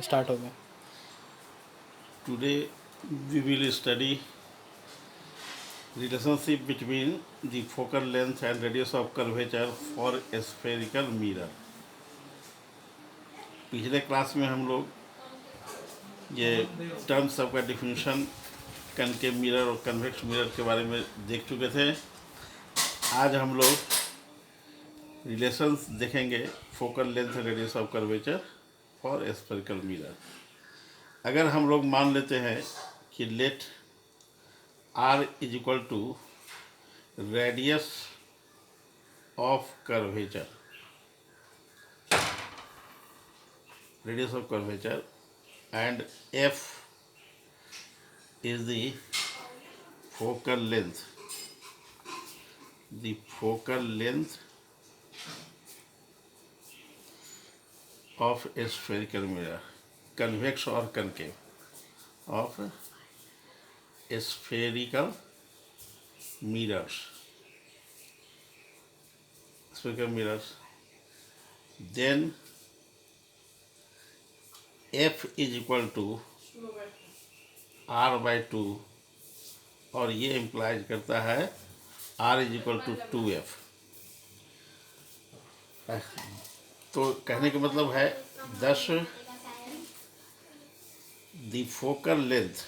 Start हो गया। Today we will study relationship between the focal length and radius of curvature for a spherical mirror. पिछले class में हम लोग ये टर्म्स सबका डिफिनीशन कनकेव मिरर और कन्वेक्स मिरर के बारे में देख चुके थे। आज हम लोग रिलेशंस देखेंगे focal length and radius of curvature for spherical mirror. अगर हम लोग मान लेते हैं कि let R is equal to radius of curvature, and F is the focal length of a spherical mirror, convex or concave, of spherical mirrors, then F is equal to R by 2, और ये implies करता है R is equal to 2F। तो कहने का मतलब है 10 the focal length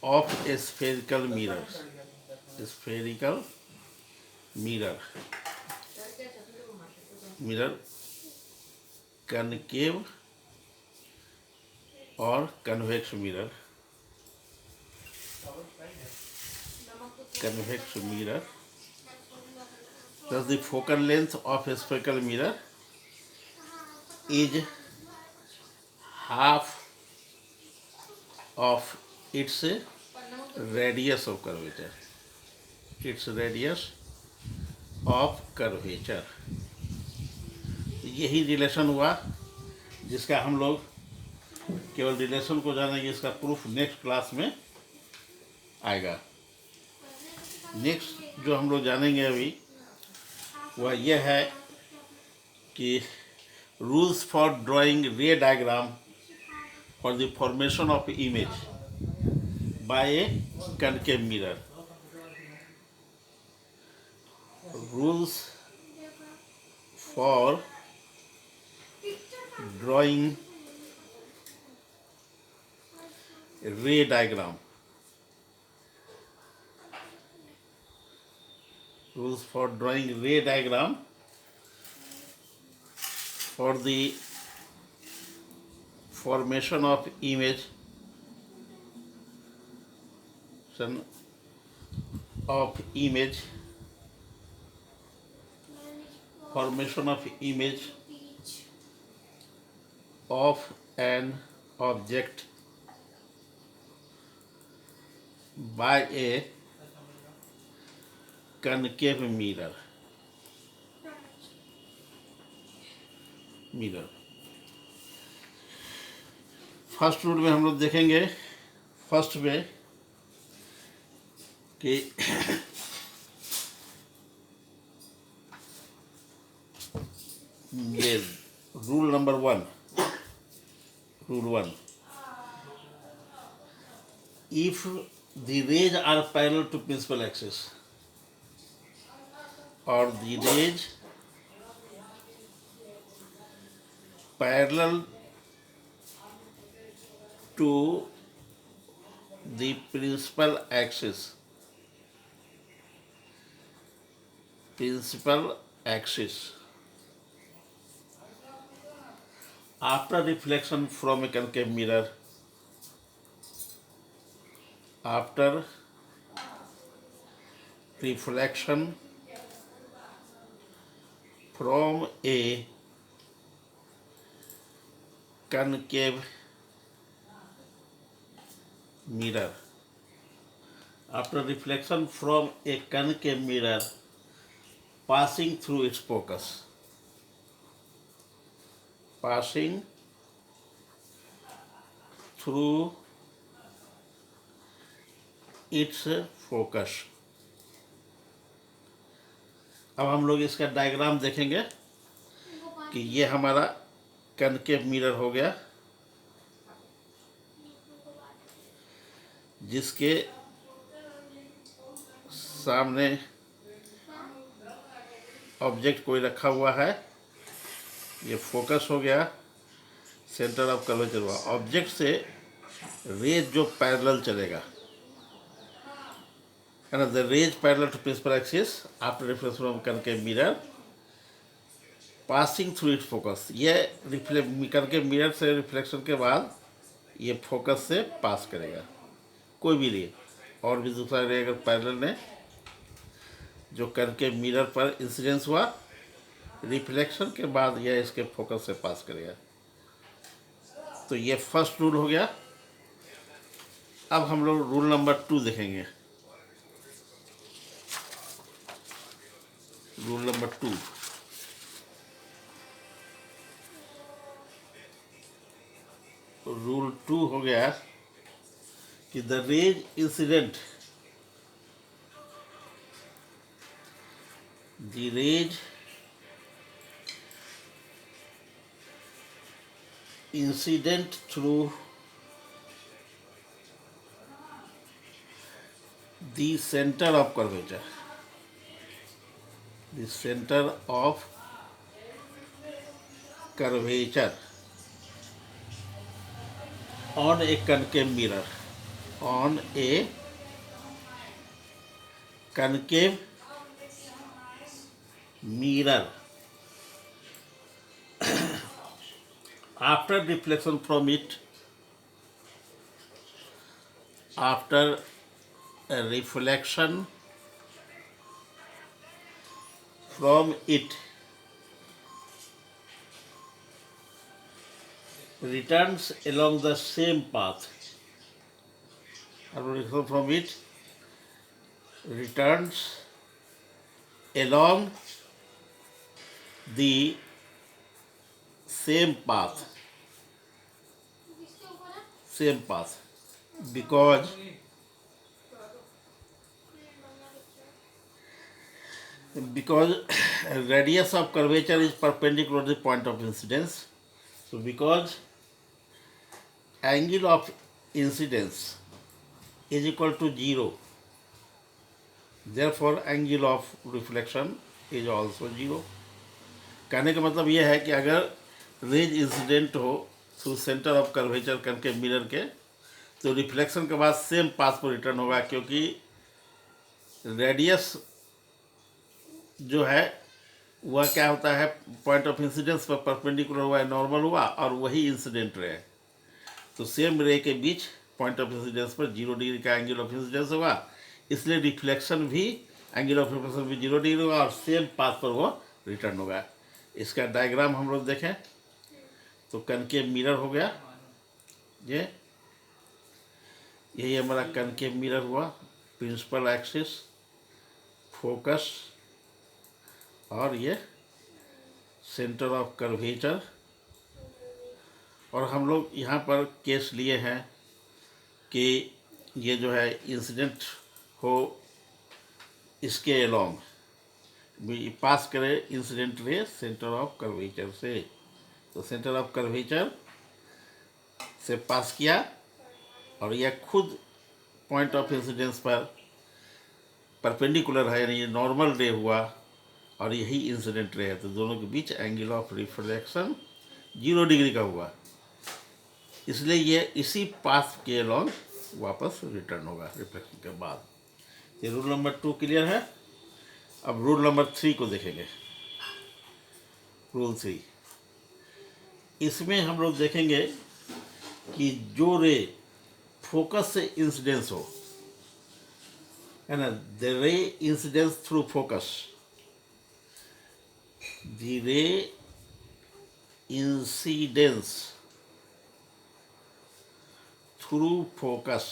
of a spherical mirror concave or convex mirror, thus the focal length of a spherical mirror is half of its radius of curvature. यही relation हुआ जिसका हम लोग केवल रिलेशन को जानेंगे, इसका प्रूफ नेक्स्ट क्लास में आएगा। नेक्स्ट जो हम लोग जानेंगे अभी वह यह है कि रूल्स फॉर ड्राइंग रे diagram for the formation of image by A concave mirror. Rules for drawing ray diagram, rules for drawing ray diagram for the formation of image of an object by a concave mirror। First rule में हम लोग देखेंगे first में कि ये rule number 1, if the rays are parallel to principal axis or the rays parallel to the principal axis after reflection from a concave mirror, from a concave mirror, passing through its focus, अब हम लोग इसका diagram देखेंगे कि ये हमारा concave mirror हो गया, जिसके सामने ऑब्जेक्ट कोई रखा हुआ है। ये फोकस हो गया, सेंटर ऑफ कर्वेचर हुआ। ऑब्जेक्ट से रेज जो पैरेलल चलेगा, है ना, the rays parallel to principal axis after reflection from concave mirror passing through it focus. ये कनकेव मिरर से रिफ्लेक्शन के बाद ये फोकस से पास करेगा कोई भी रे, और भी दूसरा रे अगर पैरेलल ने जो कनकेव मिरर पर इंसिडेंस हुआ, रिफ्लेक्शन के बाद यह इसके फोकस से पास करेगा। तो ये फर्स्ट रूल हो गया। अब हम लोग रूल नंबर 2 देखेंगे। रूल नंबर 2, रूल 2 हो गया कि the rays incident, the rays incident through the center of curvature, the center of curvature on a concave mirror, on a concave mirror after deflection from it, after a reflection from it returns along the same path, after reflection from it returns along the same path, because radius of curvature is perpendicular to the point of incidence. So because angle of incidence is equal to 0, therefore angle of reflection is also 0. कहने का मतलब यह है कि अगर raise incident हो through centre of curvature concave mirror के, तो रिफ्लेक्शन के बाद सेम पाथ पर रिटर्न होगा, क्योंकि रेडियस जो है वह क्या होता है, पॉइंट ऑफ इंसिडेंस पर परपेंडिकुलर हुआ है, नॉर्मल हुआ, और वही इंसिडेंट रे है। तो सेम रे के बीच पॉइंट ऑफ इंसिडेंस पर 0 डिग्री का एंगल ऑफ इंसिडेंस होगा, इसलिए रिफ्लेक्शन भी, एंगल ऑफ रिफ्लेक्शन भी 0 डिग्री होगा और सेम पाथ पर वो रिटर्न होगा। इसका डायग्राम हम लोग देखें तो कनकेव मिरर हो गया, यही हमारा कनकेव मिरर हुआ, प्रिंसिपल एक्सिस, फोकस, और ये सेंटर ऑफ कर्वेचर। और हम लोग यहाँ पर केस लिए हैं कि ये जो है इंसिडेंट हो इसके अलोंग पास करे incident ray centre of curvature से। तो सेंटर ऑफ कर्वेचर से पास किया और यह खुद पॉइंट ऑफ इंसिडेंस पर परपेंडिकुलर है, यानी नॉर्मल रे हुआ और यही इंसिडेंट रे है, तो दोनों के बीच एंगल ऑफ रिफ्लेक्शन 0 डिग्री का हुआ, इसलिए ये इसी पाथ के अलोंग वापस रिटर्न होगा रिफ्लेक्शन के बाद। ये रूल नंबर 2 क्लियर है। अब रूल नंबर 3 को देखेंगे। रूल 3, इसमें हम लोग देखेंगे कि जो रे फोकस से इंसिडेंस हो, है ना, the ray incidence through focus, the ray incidence through focus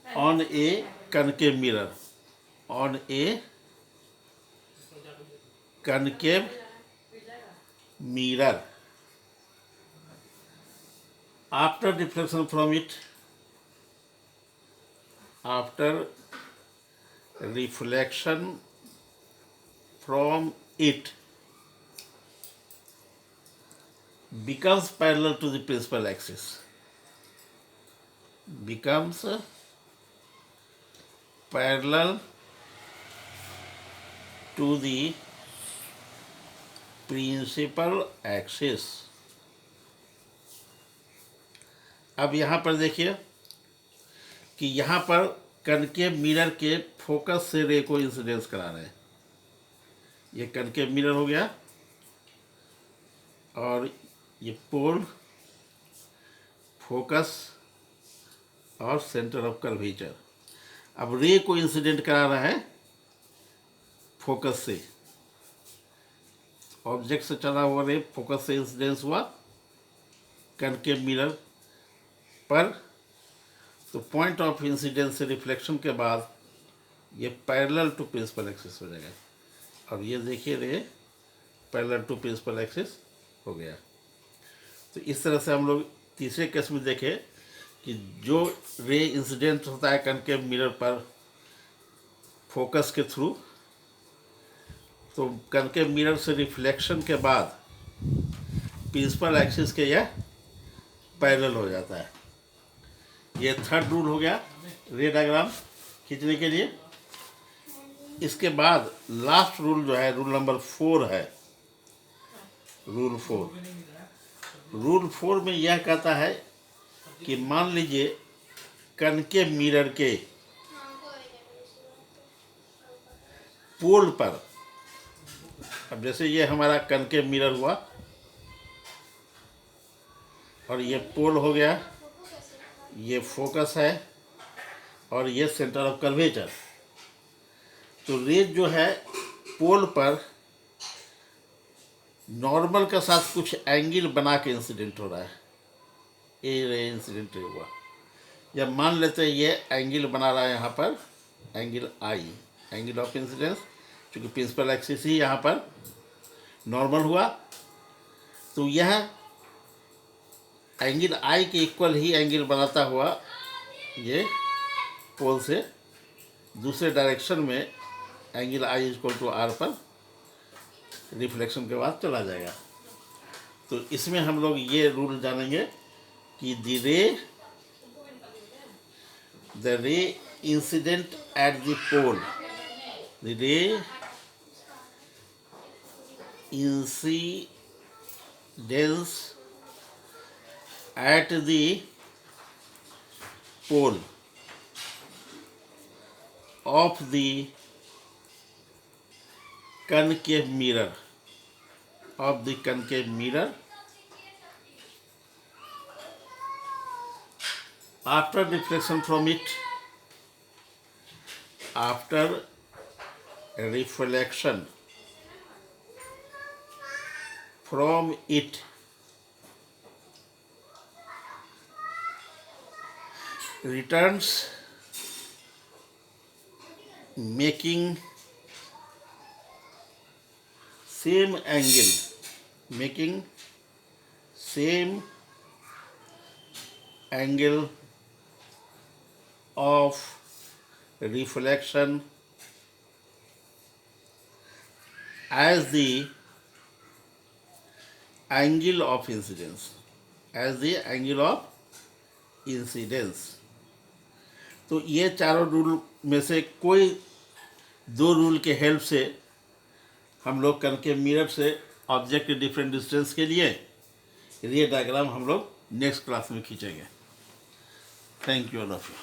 on a concave mirror, on a concave mirror after deflection from it, after reflection from it becomes parallel to the principal axis, becomes parallel to the principal axis. अब यहाँ पर देखिए कि यहाँ पर concave mirror के focus से रे को इंसिडेंस करा रहे हैं। ये कनकेव मिरर हो गया और ये पोल, फोकस और सेंटर ऑफ कर्वेचर। अब रे को इंसिडेंट करा रहा है फोकस से, ऑब्जेक्ट से चला हुआ रे फोकस से इंसिडेंस हुआ कनकेव मिरर पर, तो पॉइंट ऑफ इंसिडेंस से रिफ्लेक्शन के बाद ये पैरेलल टू प्रिंसिपल एक्सिस हो जाएगा। अब ये देखिए ray parallel to principal axis हो गया। तो इस तरह से हम लोग तीसरे केस में देखें कि जो रे इंसिडेंट होता है कनकेव मिरर पर फोकस के थ्रू, तो कनकेव मिरर से रिफ्लेक्शन के बाद प्रिंसिपल एक्सिस के यह पैरेलल हो जाता है। ये थर्ड रूल हो गया रे डायग्राम खींचने के लिए। इसके बाद लास्ट रूल जो है रूल नंबर 4 है, रूल 4। रूल 4 में यह कहता है कि मान लीजिए कनकेव मिरर के पोल पर, अब जैसे ये हमारा कनकेव मिरर हुआ और ये पोल हो गया, ये फोकस है और ये सेंटर ऑफ कर्वेचर। तो रे जो है पोल पर नॉर्मल के साथ कुछ एंगल बना के इंसिडेंट हो रहा है, ये रे इंसिडेंट हुआ। जब मान लेते हैं ये एंगल बना रहा है यहाँ पर angle I, angle of incidence, क्योंकि प्रिंसिपल एक्सिस ही यहाँ पर नॉर्मल हुआ, तो यह एंगल आई के इक्वल ही एंगल बनाता हुआ ये पोल से दूसरे डायरेक्शन में angle I equal to R पर रिफ्लेक्शन के बाद चला जाएगा। तो इसमें हम लोग ये रूल जानेंगे कि the ray incident at the pole, the ray incidence at the pole of the concave mirror, after reflection from it, after reflection from it, returns making same angle of reflection as the angle of incidence, तो ये चारों rule में से कोई 2 rule के help से हम लोग कनकेव मिरर से ऑब्जेक्ट के डिफरेंट डिस्टेंस के लिए रे डायग्राम हम लोग नेक्स्ट क्लास में खींचेंगे। Thank you all of you.